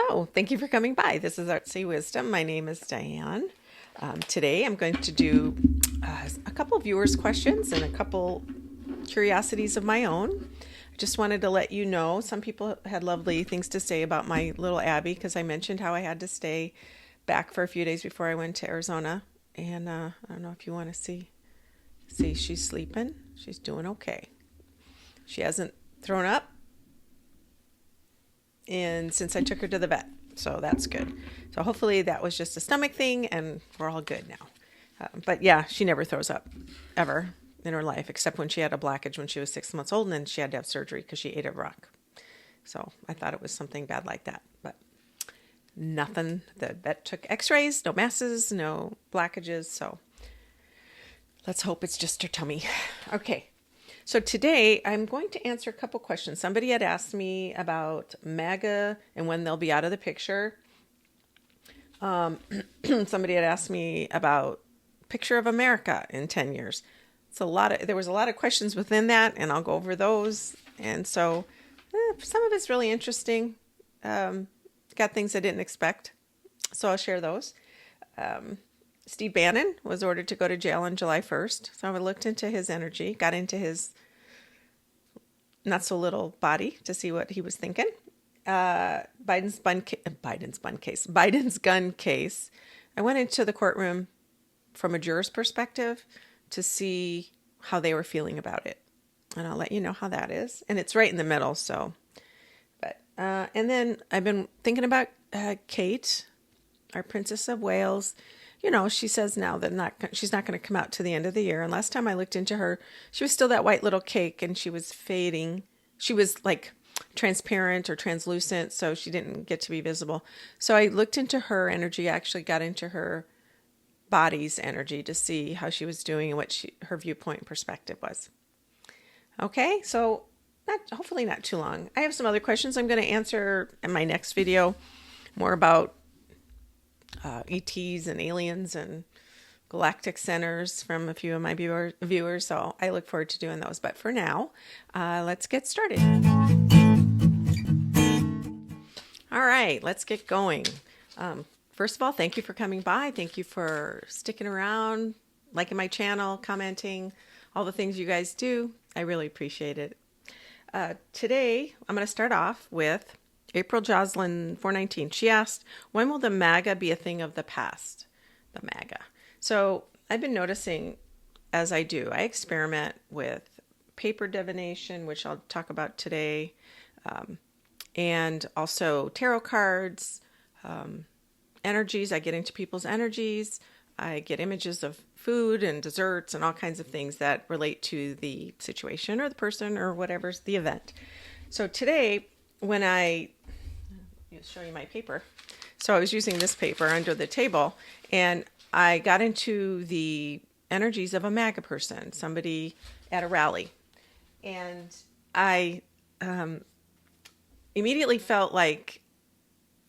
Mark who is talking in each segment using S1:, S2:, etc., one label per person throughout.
S1: Hello, thank you for coming by. This is Artsy Wisdom. My name is Diane. Today I'm going to do a couple viewers' questions and a couple curiosities of my own. I just wanted to let you know some people had lovely things to say about my little Abby because I mentioned how I had to stay back for a few days before I went to Arizona. And I don't know if you want to see. See, she's sleeping. She's doing okay. She hasn't thrown up and since I took her to the vet, so that's good. So hopefully that was just a stomach thing and we're all good now. But yeah, she never throws up ever in her life, except when she had a blockage when she was 6 months old and then she had to have surgery because she ate a rock. So I thought it was something bad like that, but nothing. The vet took x-rays, no masses, no blockages. So let's hope it's just her tummy. Okay. So today I'm going to answer a couple questions. Somebody had asked me about MAGA and when they'll be out of the picture. Somebody had asked me about picture of America in 10 years. There was a lot of questions within that, and I'll go over those. And so some of it's really interesting. Got things I didn't expect. So I'll share those. Steve Bannon was ordered to go to jail on July 1st. So I looked into his energy, got into his not so little body to see what he was thinking. Biden's gun case. I went into the courtroom from a juror's perspective to see how they were feeling about it. And I'll let you know how that is. And it's right in the middle. So, and then I've been thinking about Kate, our Princess of Wales. You know, she says now that she's not going to come out to the end of the year. And last time I looked into her, she was still that white little cake and she was fading. She was like transparent or translucent, so she didn't get to be visible. So I looked into her energy, actually got into her body's energy to see how she was doing and what her viewpoint and perspective was. Okay, so hopefully not too long. I have some other questions I'm going to answer in my next video, more about ETs and aliens and galactic centers from a few of my viewers. So I look forward to doing those. But for now, let's get started. All right, let's get going. First of all, thank you for coming by. Thank you for sticking around, liking my channel, commenting, all the things you guys do. I really appreciate it. Today, I'm going to start off with April Jocelyn 419. She asked, when will the MAGA be a thing of the past? The MAGA. So I've been noticing as I experiment with paper divination, which I'll talk about today, and also tarot cards, energies. I get into people's energies. I get images of food and desserts and all kinds of things that relate to the situation or the person or whatever's the event. So today, when I'll show you my paper. So I was using this paper under the table and I got into the energies of a MAGA person, somebody at a rally. And I immediately felt like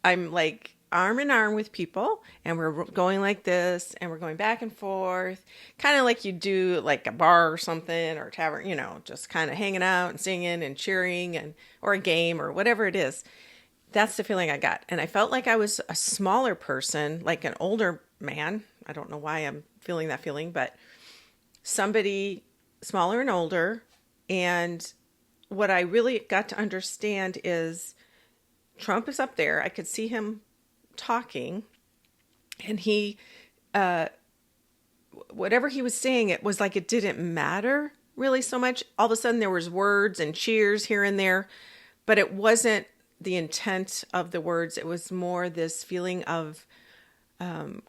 S1: I'm like arm in arm with people and we're going like this and we're going back and forth, kind of like you do like a bar or something or a tavern, just kind of hanging out and singing and cheering or a game or whatever it is. That's the feeling I got. And I felt like I was a smaller person, like an older man. I don't know why I'm feeling that feeling, but somebody smaller and older. And what I really got to understand is Trump is up there. I could see him talking and he, whatever he was saying, it was like it didn't matter really so much. All of a sudden there was words and cheers here and there, but it wasn't the intent of the words. It was more this feeling of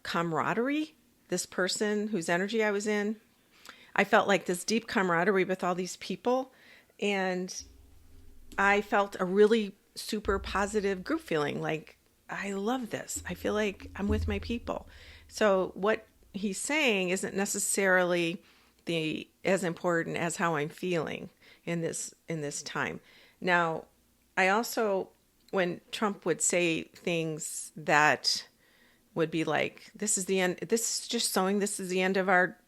S1: camaraderie, this person whose energy I was in. I felt like this deep camaraderie with all these people, and I felt a really super positive group feeling. Like, I love this. I feel like I'm with my people. So what he's saying isn't necessarily as important as how I'm feeling in this time. Now, I also, when Trump would say things that would be like, this is the end, this is just showing this is the end of our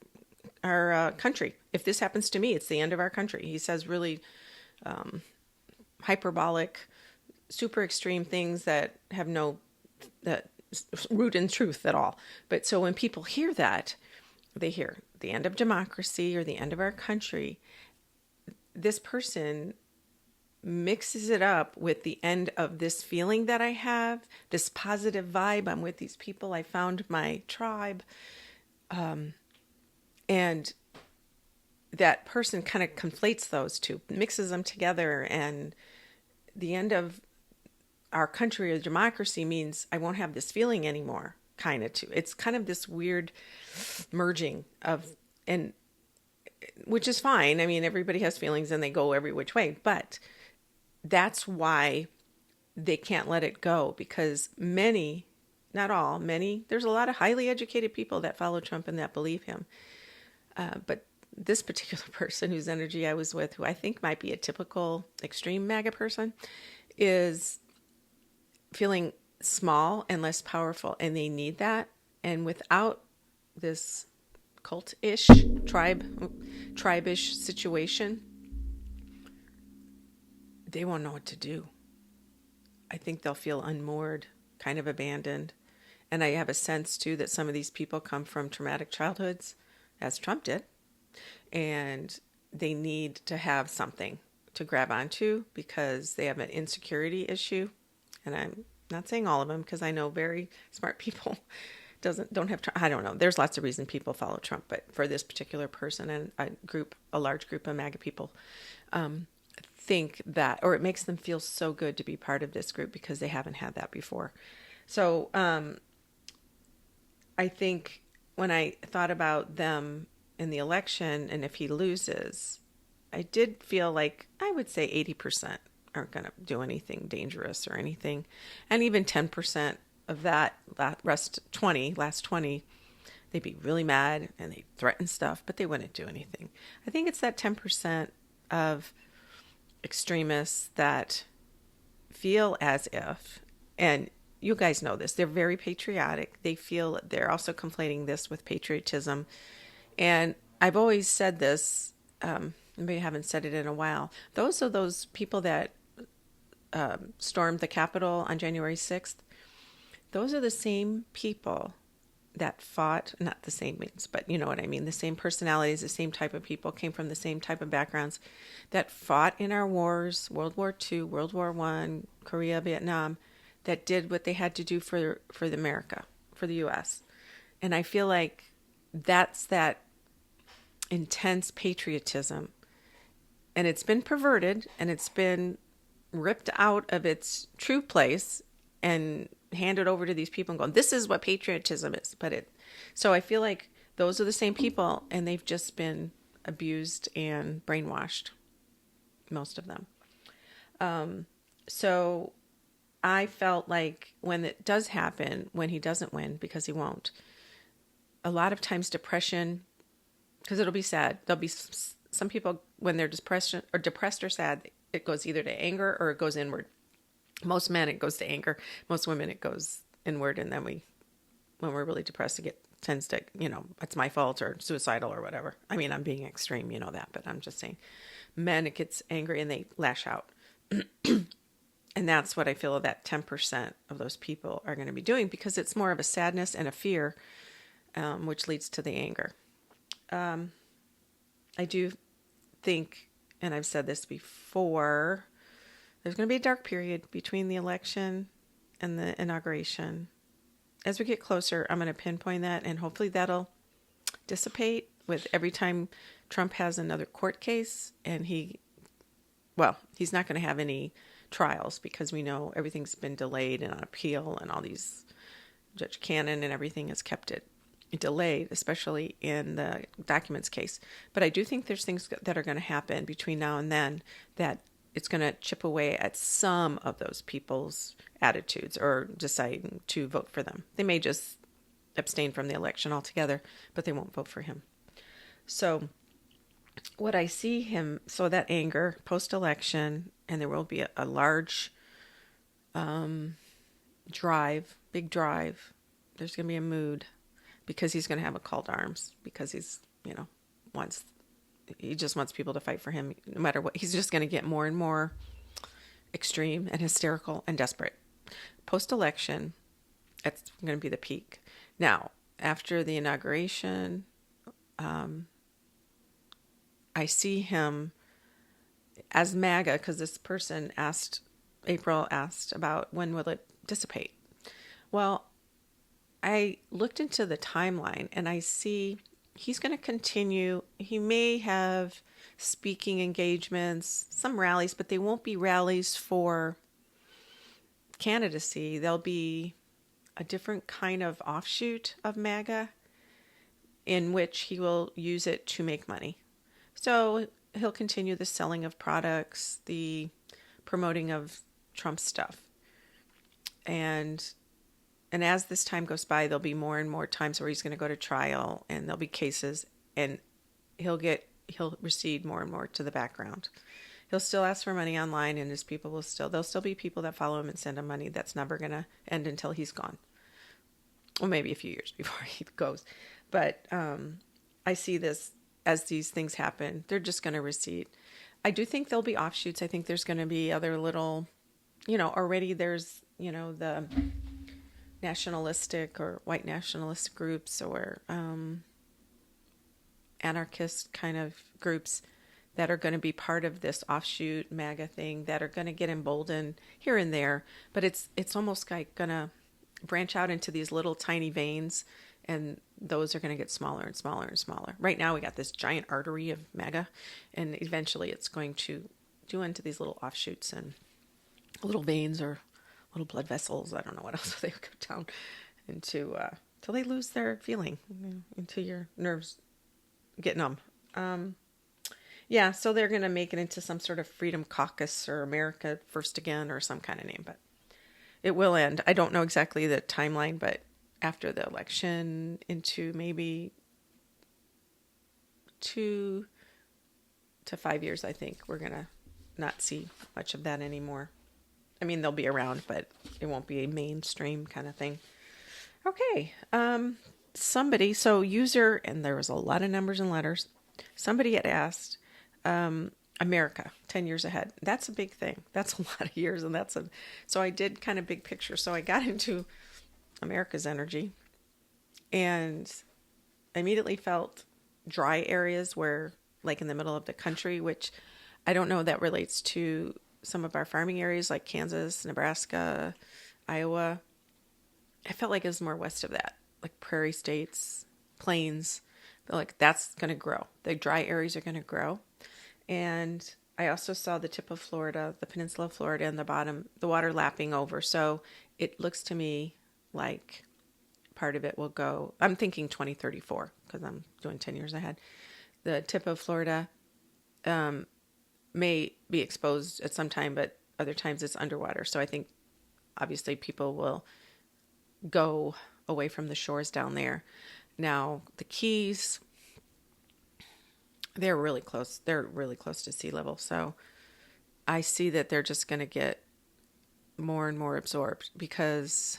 S1: country. If this happens to me, it's the end of our country. He says really hyperbolic super extreme things that have no that root in truth at all. But so when people hear that, they hear the end of democracy or the end of our country. This person mixes it up with the end of this feeling that I have, this positive vibe. I'm with these people. I found my tribe. And that person kind of conflates those two, mixes them together. And the end of our country or democracy means I won't have this feeling anymore, kind of too. It's kind of this weird merging of, and which is fine. I mean, everybody has feelings and they go every which way, but that's why they can't let it go, because many, not all, many, there's a lot of highly educated people that follow Trump and that believe him. But this particular person whose energy I was with, who I think might be a typical extreme MAGA person, is feeling small and less powerful, and they need that. And without this cult-ish, tribe-ish situation, they won't know what to do. I think they'll feel unmoored, kind of abandoned. And I have a sense, too, that some of these people come from traumatic childhoods, as Trump did, and they need to have something to grab onto because they have an insecurity issue. And I'm not saying all of them, because I know very smart people don't have, I don't know. There's lots of reasons people follow Trump, but for this particular person and a large group of MAGA people, think that, or it makes them feel so good to be part of this group because they haven't had that before. So I think when I thought about them in the election, and if he loses, I did feel like I would say 80% aren't going to do anything dangerous or anything. And even 10% of that last 20, they'd be really mad and they threaten stuff, but they wouldn't do anything. I think it's that 10% of extremists that feel as if, and you guys know this, they're very patriotic. They feel they're also conflating this with patriotism. And I've always said this, maybe I haven't said it in a while. Those are those people that stormed the Capitol on January 6th. Those are the same people that fought, not the same means, but you know what I mean, the same personalities, the same type of people, came from the same type of backgrounds, that fought in our wars, World War II, World War I, Korea, Vietnam, that did what they had to do for the America, for the U.S. And I feel like that's that intense patriotism. And it's been perverted, and it's been ripped out of its true place and handed over to these people and going, this is what patriotism is. So I feel like those are the same people, and they've just been abused and brainwashed, most of them. So I felt like when it does happen, when he doesn't win, because he won't, a lot of times depression, because it'll be sad. There'll be some people, when they're depressed or sad, it goes either to anger or it goes inward. Most men, it goes to anger. Most women, it goes inward. And then when we're really depressed, it tends to, it's my fault or suicidal or whatever. I mean, I'm being extreme, that, but I'm just saying, men, it gets angry and they lash out. And that's what I feel that 10% of those people are going to be doing, because it's more of a sadness and a fear, which leads to the anger. I do think, and I've said this before, there's going to be a dark period between the election and the inauguration. As we get closer, I'm going to pinpoint that, and hopefully that'll dissipate with every time Trump has another court case, and he's not going to have any trials, because we know everything's been delayed and on appeal, and all these, Judge Cannon and everything has kept it delayed, especially in the documents case. But I do think there's things that are going to happen between now and then that it's going to chip away at some of those people's attitudes or deciding to vote for them. They may just abstain from the election altogether, but they won't vote for him. So what I see him, so that anger post-election, and there will be a large big drive. There's going to be a mood, because he's going to have a call to arms, because he's, he just wants people to fight for him no matter what. He's just going to get more and more extreme and hysterical and desperate. Post-election, that's going to be the peak. Now, after the inauguration, I see him as MAGA, because this person April asked about when will it dissipate. Well, I looked into the timeline and I see he's going to continue. He may have speaking engagements, some rallies, but they won't be rallies for candidacy. They'll be a different kind of offshoot of MAGA in which he will use it to make money. So he'll continue the selling of products, the promoting of Trump stuff. And as this time goes by, there'll be more and more times where he's going to go to trial, and there'll be cases, and he'll recede more and more to the background. He'll still ask for money online, and his people there'll still be people that follow him and send him money. That's never going to end until he's gone. Well, maybe a few years before he goes. But I see this as these things happen, they're just going to recede. I do think there'll be offshoots. I think there's going to be other little, already there's, the nationalistic or white nationalist groups or anarchist kind of groups that are going to be part of this offshoot MAGA thing that are going to get emboldened here and there. But it's almost like going to branch out into these little tiny veins, and those are going to get smaller and smaller and smaller. Right now we got this giant artery of MAGA, and eventually it's going to do into these little offshoots and little veins or little blood vessels. I don't know what else they go down into till they lose their feeling, until your nerves get numb. So they're going to make it into some sort of Freedom Caucus or America First Again or some kind of name, but it will end. I don't know exactly the timeline, but after the election, into maybe 2 to 5 years, I think we're going to not see much of that anymore. I mean, they'll be around, but it won't be a mainstream kind of thing. Okay. User, and there was a lot of numbers and letters. Somebody had asked, America, 10 years ahead. That's a big thing. That's a lot of years. And so I did kind of big picture. So I got into America's energy, and I immediately felt dry areas where, like in the middle of the country, which I don't know that relates to some of our farming areas like Kansas, Nebraska, Iowa. I felt like it was more west of that, like prairie states, plains. I feel like that's going to grow. The dry areas are going to grow. And I also saw the tip of Florida, the peninsula of Florida, and the water lapping over. So it looks to me like part of it will go, I'm thinking 2034, because I'm doing 10 years ahead. The tip of Florida may be exposed at some time, but other times it's underwater. So I think obviously people will go away from the shores down there. Now the Keys, they're really close. They're really close to sea level. So I see that they're just going to get more and more absorbed, because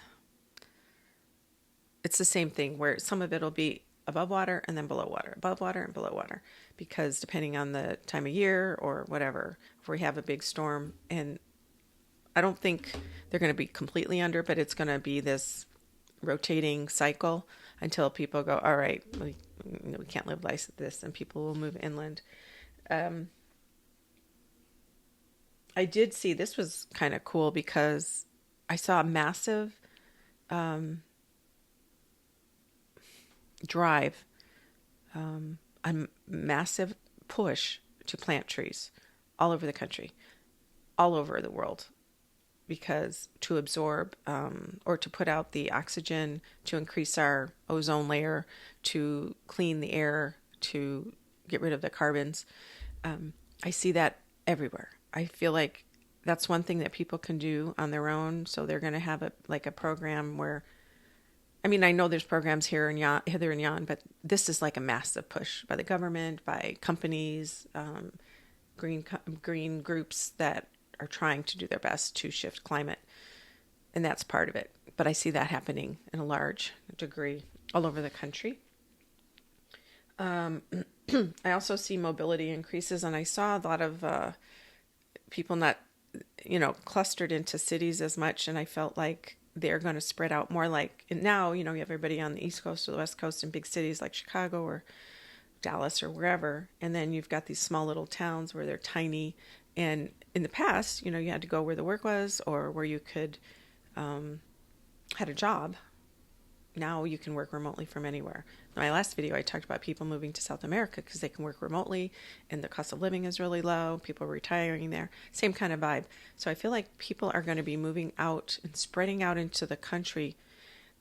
S1: it's the same thing where some of it will be above water and then below water, above water and below water, because depending on the time of year or whatever, if we have a big storm, and I don't think they're going to be completely under, but it's going to be this rotating cycle until people go, all right, we can't live like this, and people will move inland. I did see, this was kind of cool, because I saw a massive drive, a massive push to plant trees all over the country, all over the world, because to absorb or to put out the oxygen, to increase our ozone layer, to clean the air, to get rid of the carbons. I see that everywhere. I feel like that's one thing that people can do on their own. So they're going to have a program where, I mean, I know there's programs here and hither and yon, but this is like a massive push by the government, by companies, green groups that are trying to do their best to shift climate. And that's part of it. But I see that happening in a large degree all over the country. I also see mobility increases, and I saw a lot of people not clustered into cities as much. And I felt like they're going to spread out more like, and now, you have everybody on the East Coast or the West Coast in big cities like Chicago or Dallas or wherever. And then you've got these small little towns where they're tiny. And in the past, you had to go where the work was or where you could, had a job. Now you can work remotely from anywhere. In my last video, I talked about people moving to South America because they can work remotely and the cost of living is really low. People are retiring there. Same kind of vibe. So I feel like people are going to be moving out and spreading out into the country.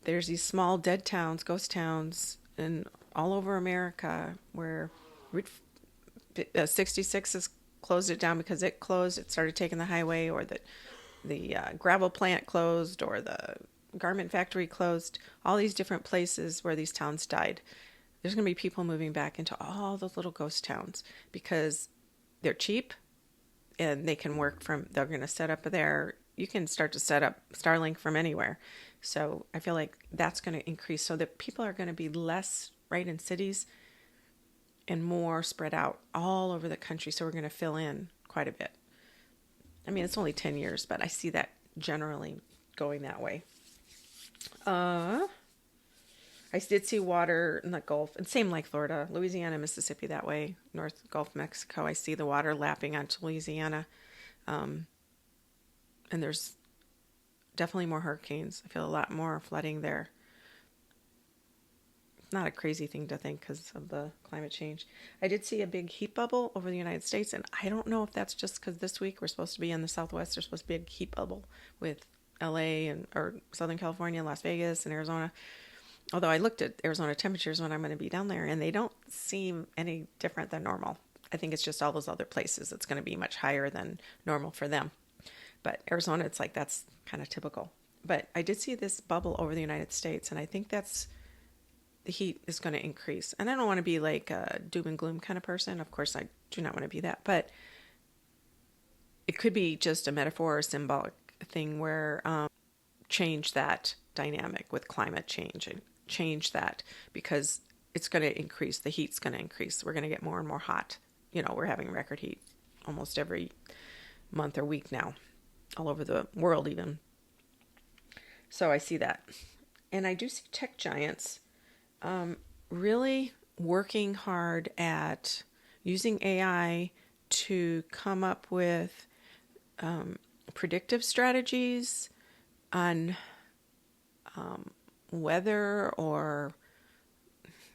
S1: There's these small dead towns, ghost towns, and all over America where Route 66 has closed it down because it closed. It started taking the highway, or the gravel plant closed, or the garment factory closed. All these different places where these towns died. There's going to be people moving back into all those little ghost towns because they're cheap and they can work from, they're going to set up there. You can start to set up Starlink from anywhere. So I feel like that's going to increase so that people are going to be less right in cities and more spread out all over the country. So we're going to fill in quite a bit. I mean, it's only 10 years, but I see that generally going that way. I did see water in the Gulf, and same like Florida, Louisiana, Mississippi, that way, North Gulf of Mexico. I see the water lapping onto Louisiana. And there's definitely more hurricanes. I feel a lot more flooding there. Not a crazy thing to think because of the climate change. I did see a big heat bubble over the United States, and I don't know if that's just because this week we're supposed to be in the Southwest. There's supposed to be a big heat bubble with LA or Southern California, Las Vegas, and Arizona. Although I looked at Arizona temperatures when I'm going to be down there, and they don't seem any different than normal. I think it's just all those other places. It's going to be much higher than normal for them. But Arizona, it's like that's kind of typical. But I did see this bubble over the United States, and I think that's the heat is going to increase. And I don't want to be like a doom and gloom kind of person. Of course, I do not want to be that. But it could be just a metaphor or symbolic thing where change that dynamic with climate change and change that because it's going to increase. The heat's going to increase. We're going to get more and more hot. We're having record heat almost every month or week now, all over the world even. So I see that. And I do see tech giants really working hard at using AI to come up with predictive strategies on weather or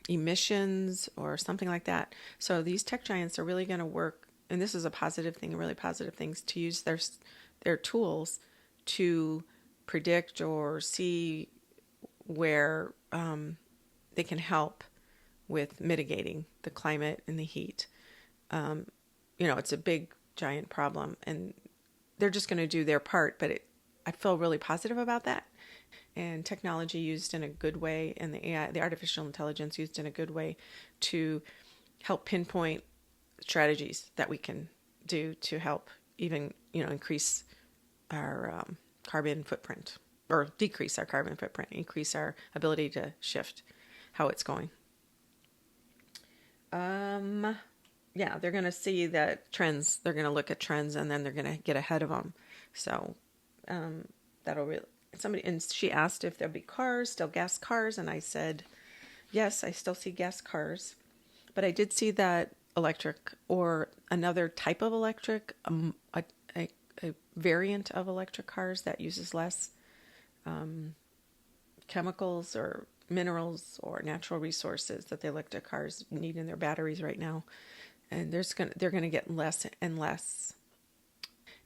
S1: emissions or something like that. So these tech giants are really going to work, and this is a positive thing, really positive things, to use their tools to predict or see where they can help with mitigating the climate and the heat. It's a big, giant problem, and they're just going to do their part, but I feel really positive about that. And technology used in a good way, and the AI, the artificial intelligence used in a good way to help pinpoint strategies that we can do to help even, increase our carbon footprint, or decrease our carbon footprint, increase our ability to shift how it's going. Yeah, they're going to see that trends. They're going to look at trends, and then they're going to get ahead of them. So that'll really. And she asked if there'll be cars, still gas cars, and I said, yes, I still see gas cars, but I did see that electric or another type of electric, a variant of electric cars that uses less chemicals or minerals or natural resources that the electric cars need in their batteries right now, and they're going to get less and less.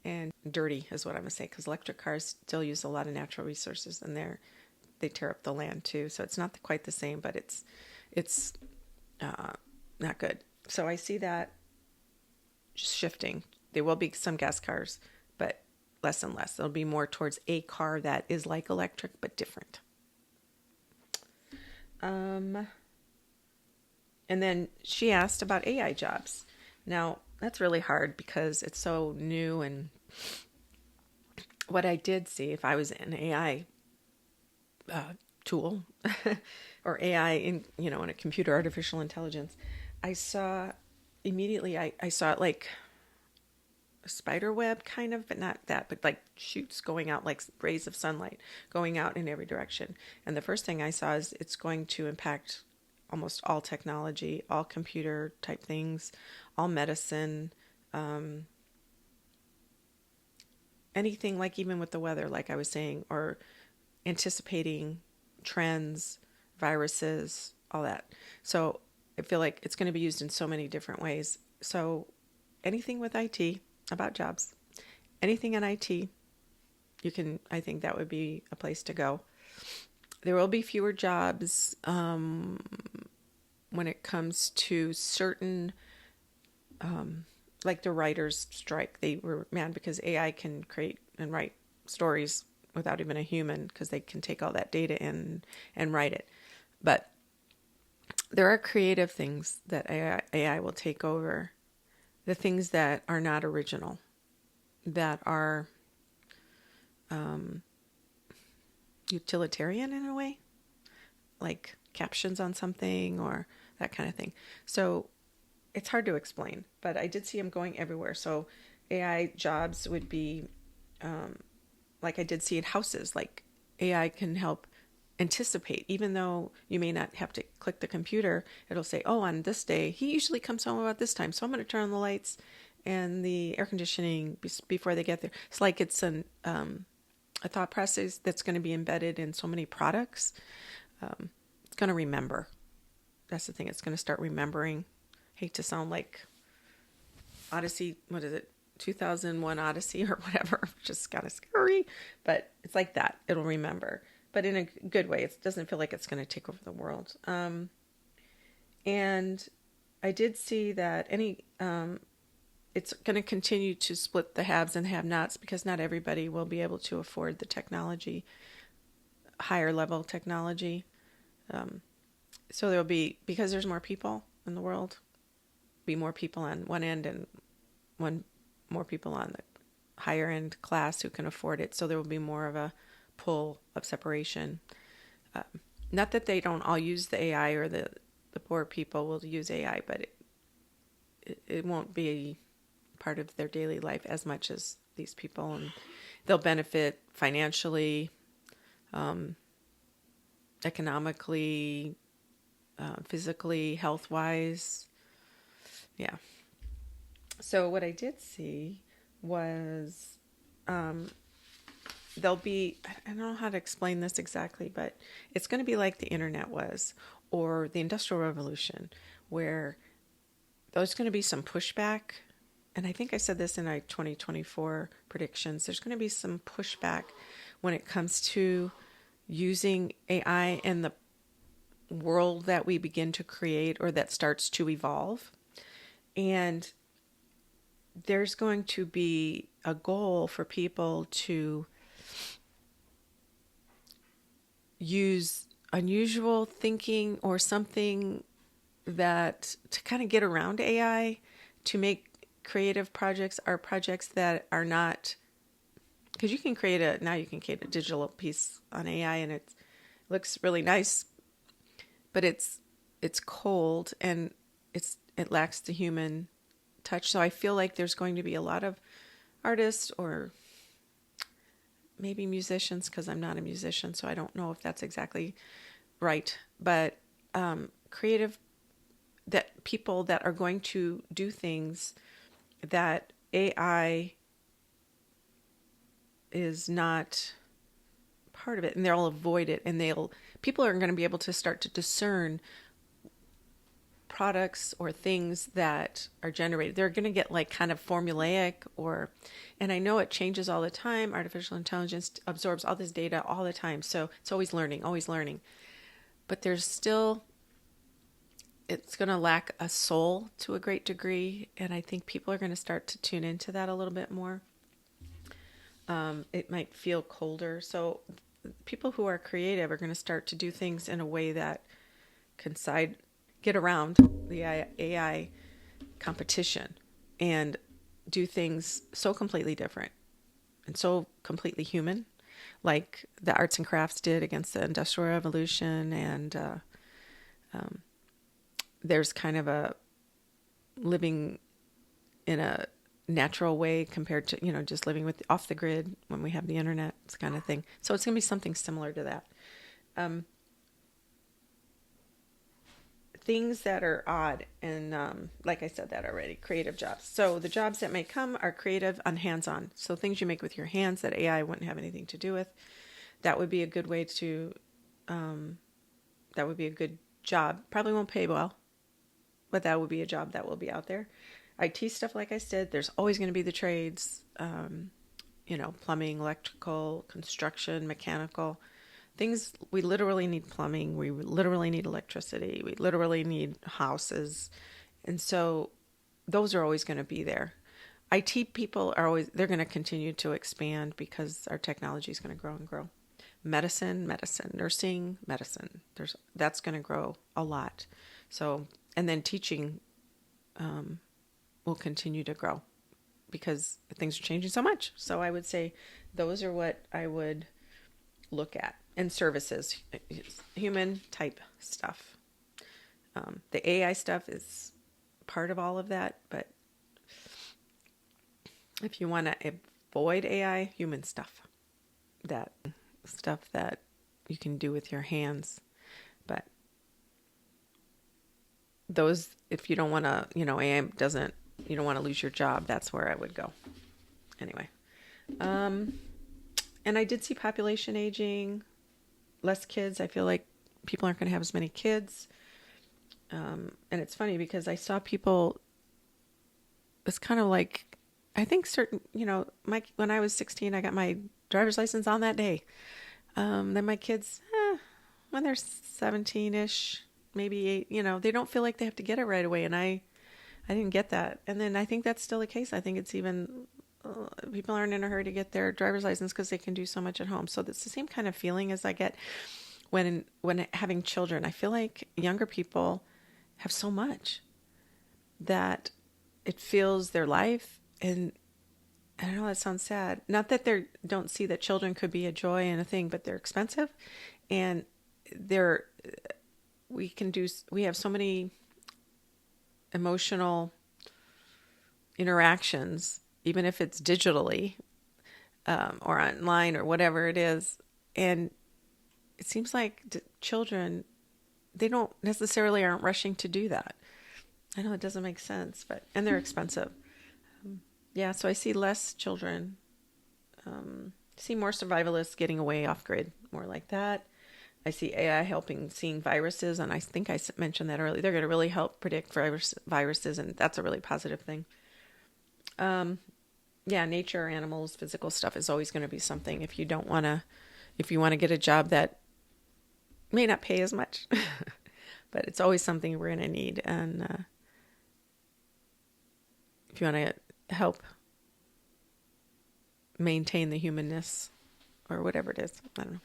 S1: And dirty is what I'm going to say, because electric cars still use a lot of natural resources, and they tear up the land too. So it's not quite the same, but it's not good. So I see that shifting. There will be some gas cars, but less and less. There'll be more towards a car that is like electric but different. And then she asked about AI jobs. Now, that's really hard because it's so new, and what I did see, if I was an AI tool or AI in a computer, artificial intelligence, I saw immediately, I saw it like a spider web kind of, but not that, but like shoots going out, like rays of sunlight going out in every direction. And the first thing I saw is it's going to impact almost all technology, all computer type things, all medicine, anything, like even with the weather, like I was saying, or anticipating trends, viruses, all that. So I feel like it's going to be used in so many different ways. So anything with IT, about jobs, anything in IT, I think that would be a place to go. There will be fewer jobs when it comes to certain, like the writers' strike. They were mad because AI can create and write stories without even a human, because they can take all that data in and write it. But there are creative things that AI will take over. The things that are not original, that are utilitarian in a way, like captions on something or that kind of thing. So it's hard to explain, but I did see them going everywhere. So AI jobs would be, like I did see in houses, like AI can help anticipate, even though you may not have to click the computer. It'll say, oh, on this day, he usually comes home about this time, so I'm going to turn on the lights and the air conditioning before they get there. It's like it's a thought process that's going to be embedded in so many products. It's going to remember. That's the thing. It's going to start remembering. Hate to sound like Odyssey, what is it, 2001 Odyssey or whatever, just kind of scary, but it's like that. It'll remember, but in a good way. It doesn't feel like it's going to take over the world. And I did see that it's going to continue to split the haves and have-nots, because not everybody will be able to afford the technology, higher level technology. So there'll be, because there's more people in the world, be more people on one end and more people on the higher end class who can afford it. So there will be more of a pull of separation. Not that they don't all use the AI, or the poor people will use AI, but it won't be part of their daily life as much as these people, and they'll benefit financially, economically, physically, health-wise. Yeah. So what I did see was there'll be, I don't know how to explain this exactly, but it's going to be like the internet was, or the Industrial Revolution, where there's going to be some pushback. And I think I said this in our 2024 predictions. There's going to be some pushback when it comes to using AI in the world that we begin to create, or that starts to evolve. And there's going to be a goal for people to use unusual thinking or something that to kind of get around AI, to make creative projects, are projects that are not, because you can create a digital piece on AI and it looks really nice, but it's cold and it lacks the human touch. So I feel like there's going to be a lot of artists, or maybe musicians, because I'm not a musician, so I don't know if that's exactly right, but creative, that people that are going to do things that AI is not part of it, and they'll avoid it, and people are going to be able to start to discern products or things that are generated. They're going to get like kind of formulaic, and I know it changes all the time. Artificial intelligence absorbs all this data all the time. So it's always learning. But there's still, it's going to lack a soul to a great degree. And I think people are going to start to tune into that a little bit more. It might feel colder. So people who are creative are going to start to do things in a way that can get around the AI competition and do things so completely different and so completely human, like the arts and crafts did against the Industrial Revolution. And there's kind of a living in a natural way compared to, just living with off the grid when we have the internet, it's kind of thing. So it's going to be something similar to that. Things that are odd and like I said that already, creative jobs. So the jobs that may come are creative and hands-on. So things you make with your hands that AI wouldn't have anything to do with. That would be a good way to, that would be a good job. Probably won't pay well, but that would be a job that will be out there. IT stuff, like I said, there's always going to be the trades, plumbing, electrical, construction, mechanical. Things, we literally need plumbing, we literally need electricity, we literally need houses. And so those are always going to be there. IT people are always, they're going to continue to expand because our technology is going to grow and grow. Medicine, nursing, medicine, that's going to grow a lot. So, and then teaching will continue to grow because things are changing so much. So I would say those are what I would look at. And services, human type stuff. The AI stuff is part of all of that, but if you want to avoid AI, human stuff. That stuff that you can do with your hands. But those, if you don't want to, AI doesn't, you don't want to lose your job, that's where I would go. Anyway. And I did see population aging, less kids. I feel like people aren't going to have as many kids. And it's funny because I saw people, it's kind of like, I think certain, when I was 16, I got my driver's license on that day. Then my kids, when they're 17-ish, maybe 8, they don't feel like they have to get it right away. And I didn't get that. And then I think that's still the case. I think it's even, people aren't in a hurry to get their driver's license because they can do so much at home. So it's the same kind of feeling as I get when having children. I feel like younger people have so much that it fills their life. And I know that sounds sad. Not that they don't see that children could be a joy and a thing, but they're expensive. And we have so many emotional interactions, even if it's digitally or online or whatever it is. And it seems like children, they don't necessarily aren't rushing to do that. I know it doesn't make sense, and they're expensive. Yeah, so I see less children. See more survivalists getting away off grid, more like that. I see AI helping seeing viruses, and I think I mentioned that earlier. They're going to really help predict viruses, and that's a really positive thing. Yeah, nature, animals, physical stuff is always going to be something. If you want to get a job that may not pay as much, but it's always something we're going to need. And if you want to help maintain the humanness or whatever it is, I don't know.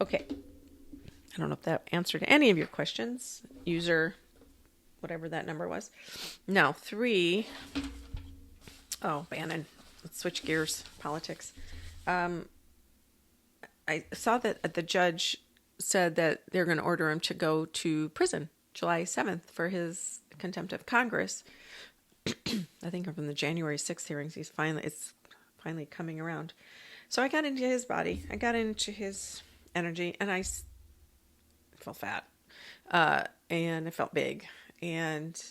S1: Okay. I don't know if that answered any of your questions. User, whatever that number was. Now, 3. Oh, Bannon. Let's switch gears. Politics. I saw that the judge said that they're going to order him to go to prison July 7th for his contempt of Congress. I think from the January 6th hearings, it's finally coming around. So I got into his body. I got into his energy, and I felt fat. And I felt big. And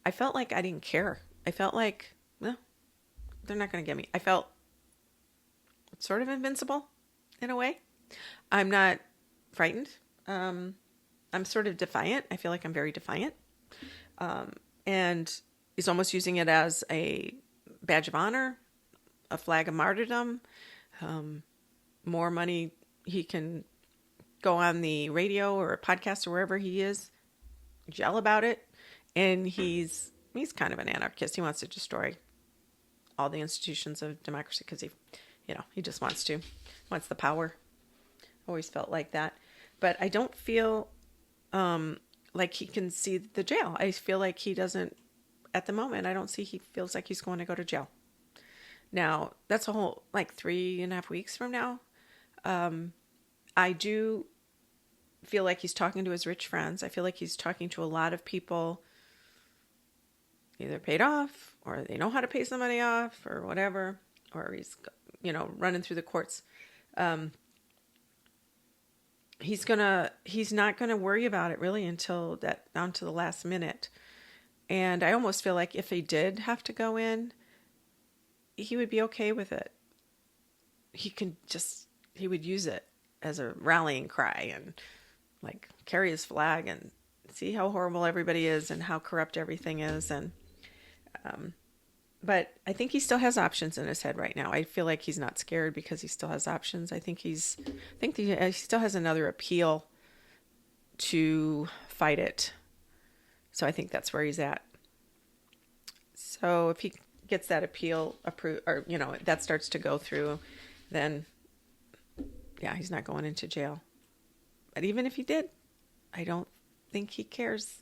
S1: I felt like I didn't care. I felt like, well, they're not going to get me. I felt sort of invincible in a way. I'm not frightened. I'm sort of defiant. I feel like I'm very defiant. And he's almost using it as a badge of honor, a flag of martyrdom. More money, he can go on the radio or a podcast or wherever he is, yell about it. And he's kind of an anarchist. He wants to destroy all the institutions of democracy because he just wants the power. Always felt like that. But I don't feel like he can see the jail. I feel like he doesn't, at the moment, he feels like he's going to go to jail. Now, that's a whole, 3.5 weeks from now. I do feel like he's talking to his rich friends. I feel like he's talking to a lot of people, either paid off or they know how to pay somebody off or whatever, or he's, running through the courts. He's not gonna worry about it really until down to the last minute. And I almost feel like if he did have to go in, he would be okay with it. He would use it as a rallying cry and like carry his flag and see how horrible everybody is and how corrupt everything is. And, but I think he still has options in his head right now. I feel like he's not scared because he still has options. I think he still has another appeal to fight it. So I think that's where he's at. So if he gets that appeal approved, or, that starts to go through, then yeah, he's not going into jail. But even if he did, I don't think he cares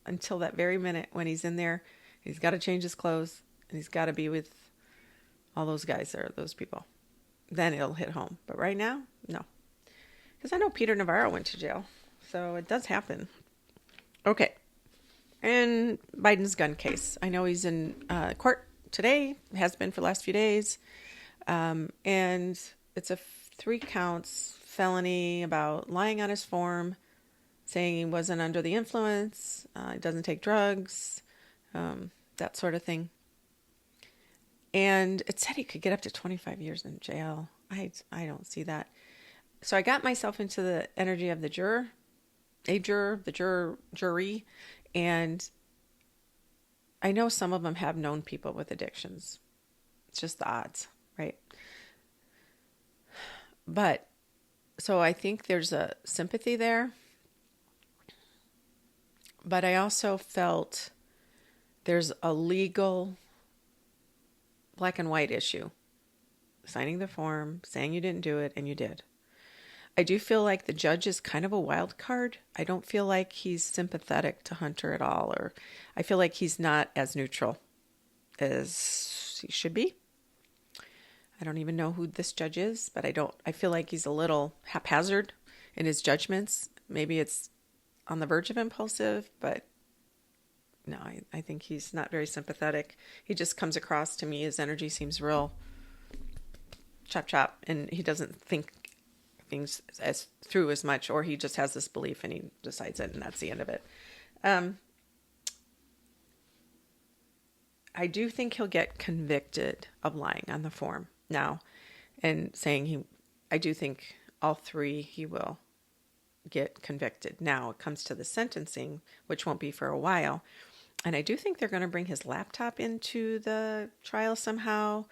S1: until that very minute when he's in there. He's got to change his clothes and he's got to be with all those guys or those people. Then it'll hit home. But right now, no. Because I know Peter Navarro went to jail. So it does happen. Okay. And Biden's gun case. I know he's in court today. Has been for the last few days. And it's a 3 counts felony about lying on his form, saying he wasn't under the influence, he doesn't take drugs, that sort of thing. And it said he could get up to 25 years in jail. I don't see that. So I got myself into the energy of the jury, and I know some of them have known people with addictions. It's just the odds, right? But, so I think there's a sympathy there. But I also felt there's a legal black and white issue. Signing the form, saying you didn't do it, and you did. I do feel like the judge is kind of a wild card. I don't feel like he's sympathetic to Hunter at all, or I feel like he's not as neutral as he should be. I don't even know who this judge is, but I feel like he's a little haphazard in his judgments. Maybe it's on the verge of impulsive, but no, I think he's not very sympathetic. He just comes across to me, his energy seems real chop chop, and he doesn't think things as through as much, or he just has this belief and he decides it and that's the end of it. I do think he'll get convicted of lying on the form now, and saying I do think all 3 he will get convicted. Now it comes to the sentencing, which won't be for a while. And I do think they're going to bring his laptop into the trial somehow.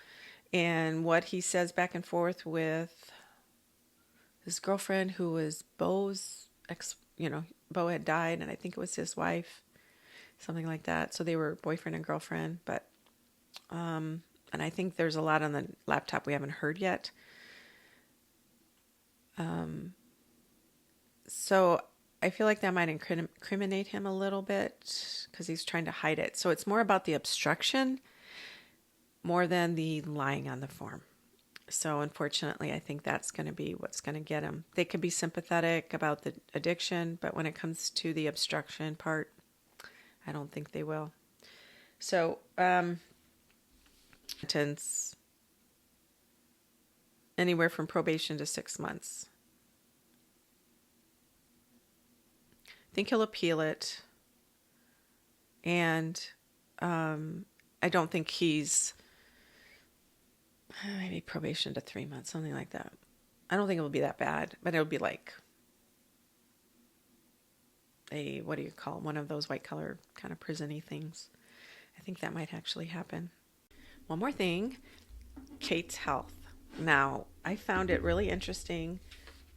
S1: And what he says back and forth with his girlfriend, who was Bo's ex, Bo had died, and I think it was his wife, something like that. So they were boyfriend and girlfriend, but, and I think there's a lot on the laptop we haven't heard yet. So I feel like that might incriminate him a little bit because he's trying to hide it. So it's more about the obstruction more than the lying on the form. So unfortunately, I think that's going to be what's going to get him. They could be sympathetic about the addiction, but when it comes to the obstruction part, I don't think they will. So, sentence anywhere from probation to 6 months. I think he'll appeal it. And I don't think he's maybe probation to 3 months, something like that. I don't think it will be that bad, but it'll be like what do you call it? One of those white collar kind of prison-y things. I think that might actually happen. One more thing, Kate's health. Now, I found it really interesting.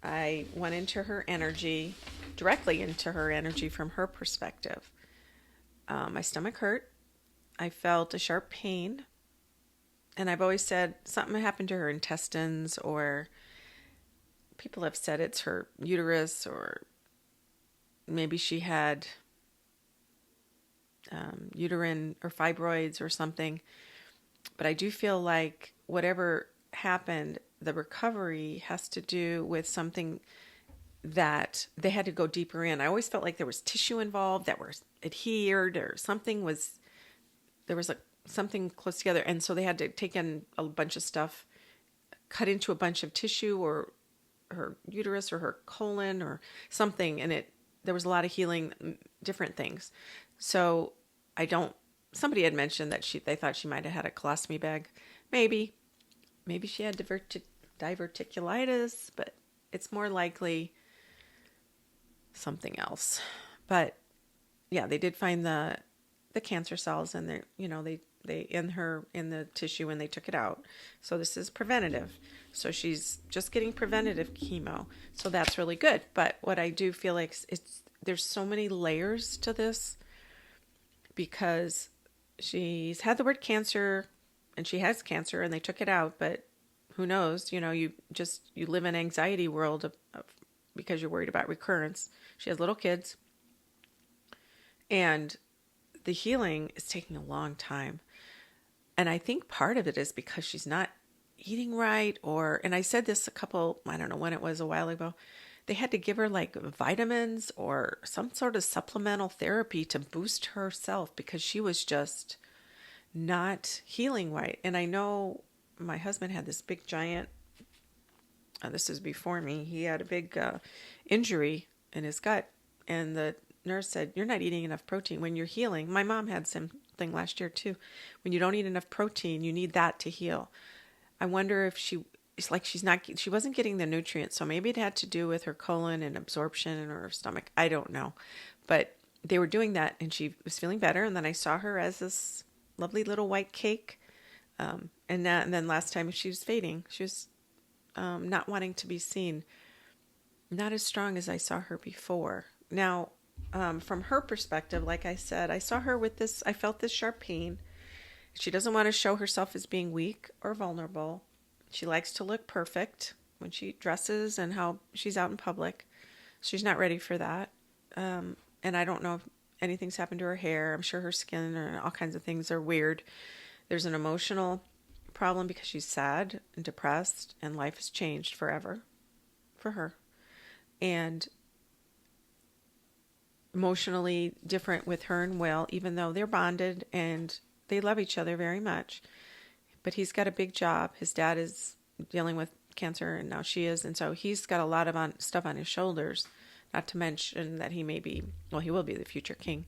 S1: I went into her energy, directly into her energy from her perspective. My stomach hurt. I felt a sharp pain. And I've always said something happened to her intestines, or people have said it's her uterus, or maybe she had uterine or fibroids or something. But I do feel like whatever happened, the recovery has to do with something that they had to go deeper in. I always felt like there was tissue involved that was adhered, or something was there was something close together. And so they had to take in a bunch of stuff, cut into a bunch of tissue, or her uterus or her colon or something. And there was a lot of healing, different things. So somebody had mentioned that they thought she might have had a colostomy bag. Maybe she had diverticulitis, but it's more likely something else. But yeah, they did find the cancer cells, and they in the tissue when they took it out. So this is preventative. So she's just getting preventative chemo. So that's really good. But what I do feel like there's so many layers to this, because she's had the word cancer and she has cancer and they took it out, but who knows, you live in an anxiety world because you're worried about recurrence. She has little kids, and the healing is taking a long time. And I think part of it is because she's not eating right, and I said this I don't know when it was, a while ago, they had to give her like vitamins or some sort of supplemental therapy to boost herself because she was just not healing right. And I know my husband had this big giant, this is before me, he had a big injury in his gut, and the nurse said, you're not eating enough protein when you're healing. My mom had something last year too. When you don't eat enough protein, you need that to heal. I wonder if she wasn't getting the nutrients, so maybe it had to do with her colon and absorption in her stomach. I don't know. But they were doing that, and she was feeling better, and then I saw her as this lovely little white cake. And then last time she was fading. She was not wanting to be seen. Not as strong as I saw her before. Now, from her perspective, like I said, I saw her with this, I felt this sharp pain. She doesn't want to show herself as being weak or vulnerable. She likes to look perfect when she dresses and how she's out in public. She's not ready for that. And I don't know if anything's happened to her hair. I'm sure her skin or all kinds of things are weird. There's an emotional problem because she's sad and depressed, and life has changed forever for her. And emotionally different with her and Will, even though they're bonded and they love each other very much. But he's got a big job. His dad is dealing with cancer, and now she is. And so he's got a lot of stuff on his shoulders, not to mention that he will be the future king.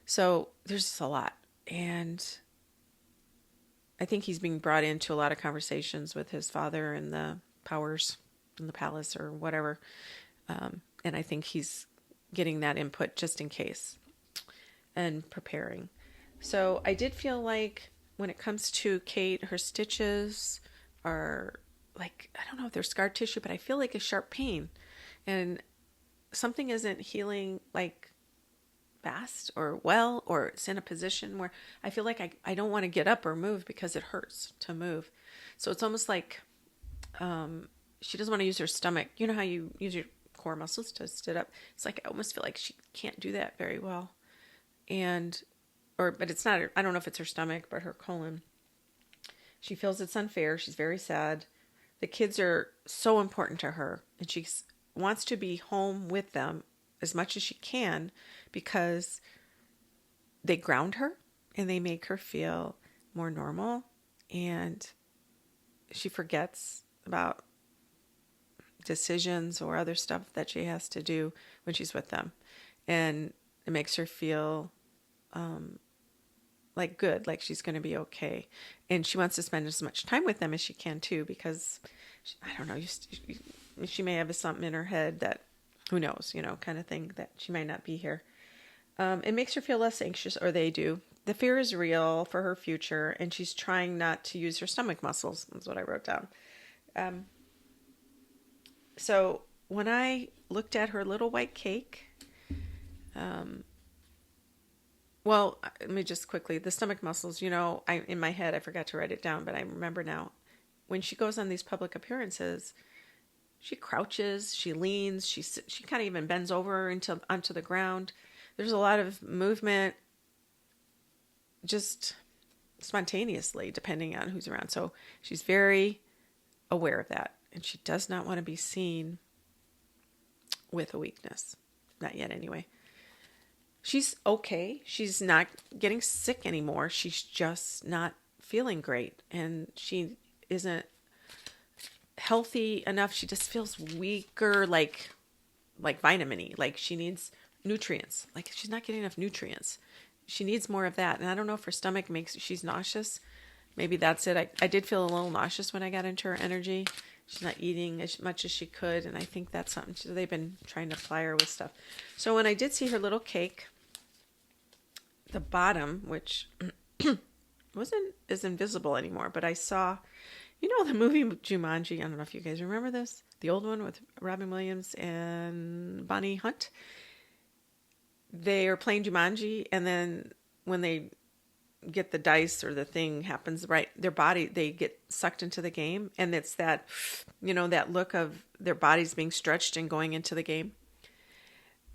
S1: So there's just a lot. And I think he's being brought into a lot of conversations with his father and the powers in the palace or whatever. And I think he's getting that input just in case and preparing. So I did feel like when it comes to Kate, her stitches are like, I don't know if they're scar tissue, but I feel like a sharp pain, and something isn't healing like fast or well, or it's in a position where I feel like I don't want to get up or move because it hurts to move. So it's almost like she doesn't want to use her stomach. You know how you use your core muscles to sit up? It's like I almost feel like she can't do that very well. But it's not, I don't know if it's her stomach, but her colon. She feels it's unfair. She's very sad. The kids are so important to her, and she wants to be home with them as much as she can because they ground her and they make her feel more normal, and she forgets about decisions or other stuff that she has to do when she's with them. And it makes her feel like good, like she's going to be okay. And she wants to spend as much time with them as she can too, because I don't know, she may have something in her head that, who knows, kind of thing, that she might not be here. It makes her feel less anxious, or they do. The fear is real for her future, and she's trying not to use her stomach muscles. That's what I wrote down. So when I looked at her little white cake, well, let me just quickly, the stomach muscles, in my head, I forgot to write it down, but I remember now. When she goes on these public appearances, she crouches, she leans, she kind of even bends over onto the ground. There's a lot of movement, just spontaneously, depending on who's around. So she's very aware of that, and she does not want to be seen with a weakness. Not yet, anyway. she's okay. She's not getting sick anymore. She's just not feeling great. And she isn't healthy enough. She just feels weaker, like vitamin-y. Like she needs nutrients. Like she's not getting enough nutrients. She needs more of that. And I don't know if her stomach she's nauseous. Maybe that's it. I did feel a little nauseous when I got into her energy. She's not eating as much as she could. And I think that's something. So they've been trying to ply her with stuff. So when I did see her little cake, the bottom, which wasn't as invisible anymore, but I saw, the movie Jumanji. I don't know if you guys remember this. The old one with Robin Williams and Bonnie Hunt. They are playing Jumanji, and then when they get the dice or the thing happens, right, their body, they get sucked into the game, and it's that, that look of their bodies being stretched and going into the game.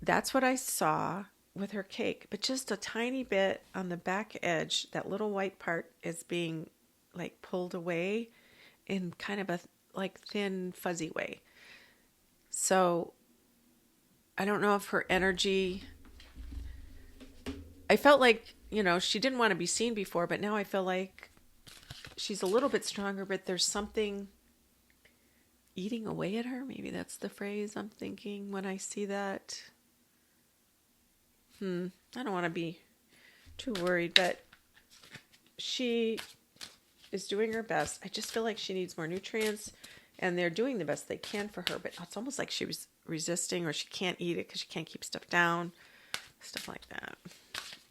S1: That's what I saw with her cake, but just a tiny bit on the back edge, that little white part is being like pulled away in kind of a like thin, fuzzy way. So I don't know if her energy, I felt like, she didn't want to be seen before, but now I feel like she's a little bit stronger, but there's something eating away at her. Maybe that's the phrase I'm thinking when I see that. I don't want to be too worried, but she is doing her best. I just feel like she needs more nutrients, and they're doing the best they can for her, but it's almost like she was resisting, or she can't eat it because she can't keep stuff down, stuff like that.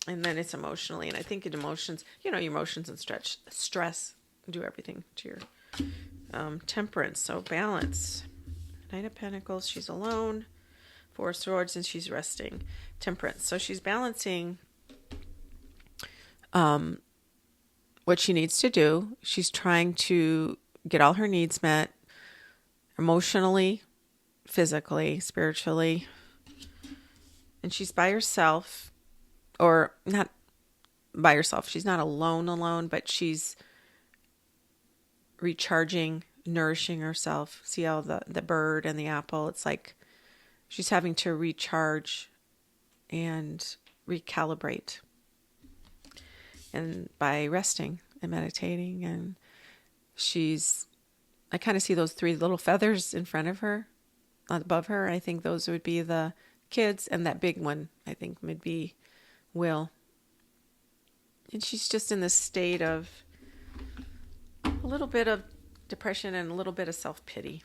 S1: And then it's emotionally, and I think in emotions, your emotions and stress do everything to your temperance. So balance. Knight of Pentacles, she's alone. Four of Swords, and she's resting. Temperance. So she's balancing what she needs to do. She's trying to get all her needs met emotionally, physically, spiritually. And she's by herself, or not by herself. She's not alone, but she's recharging, nourishing herself. See how the bird and the apple, it's like she's having to recharge and recalibrate. And by resting and meditating, and I kind of see those three little feathers in front of her, above her. I think those would be the kids, and that big one, I think, would be Will. And she's just in this state of a little bit of depression and a little bit of self-pity.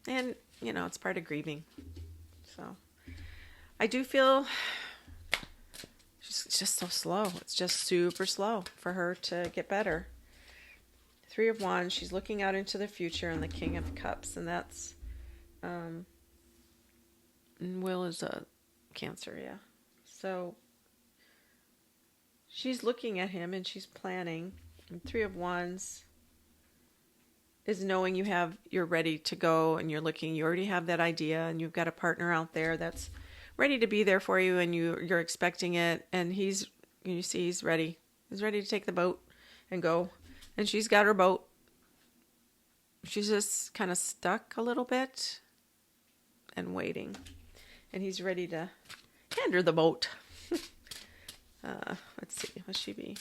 S1: And, it's part of grieving. So I do feel it's just so slow. It's just super slow for her to get better. Three of Wands, she's looking out into the future, and the King of Cups, and that's and Will is a Cancer, yeah. So she's looking at him and she's planning. And Three of Wands is knowing you're ready to go, and you already have that idea, and you've got a partner out there that's ready to be there for you, and you're expecting it, and he's ready. He's ready to take the boat and go. And she's got her boat. She's just kind of stuck a little bit and waiting. And he's ready to hand her the boat. Let's see. What she be?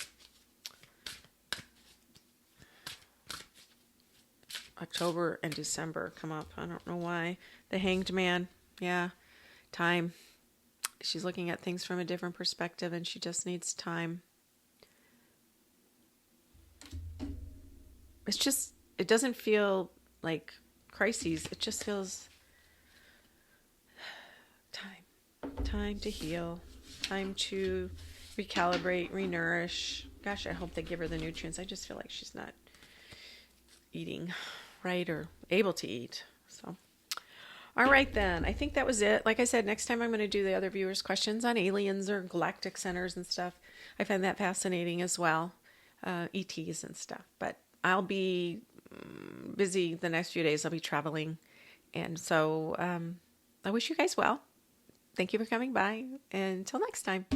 S1: October and December come up. I don't know why. The Hanged Man. Yeah. Time. She's looking at things from a different perspective, and she just needs time. It doesn't feel like crises. It just feels time to heal, time to recalibrate, renourish. Gosh, I hope they give her the nutrients. I just feel like she's not eating right or able to eat. So, all right then. I think that was it. Like I said, next time I'm going to do the other viewers' questions on aliens or galactic centers and stuff. I find that fascinating as well, ETs and stuff. But I'll be busy the next few days. I'll be traveling. And so I wish you guys well. Thank you for coming by. And until next time.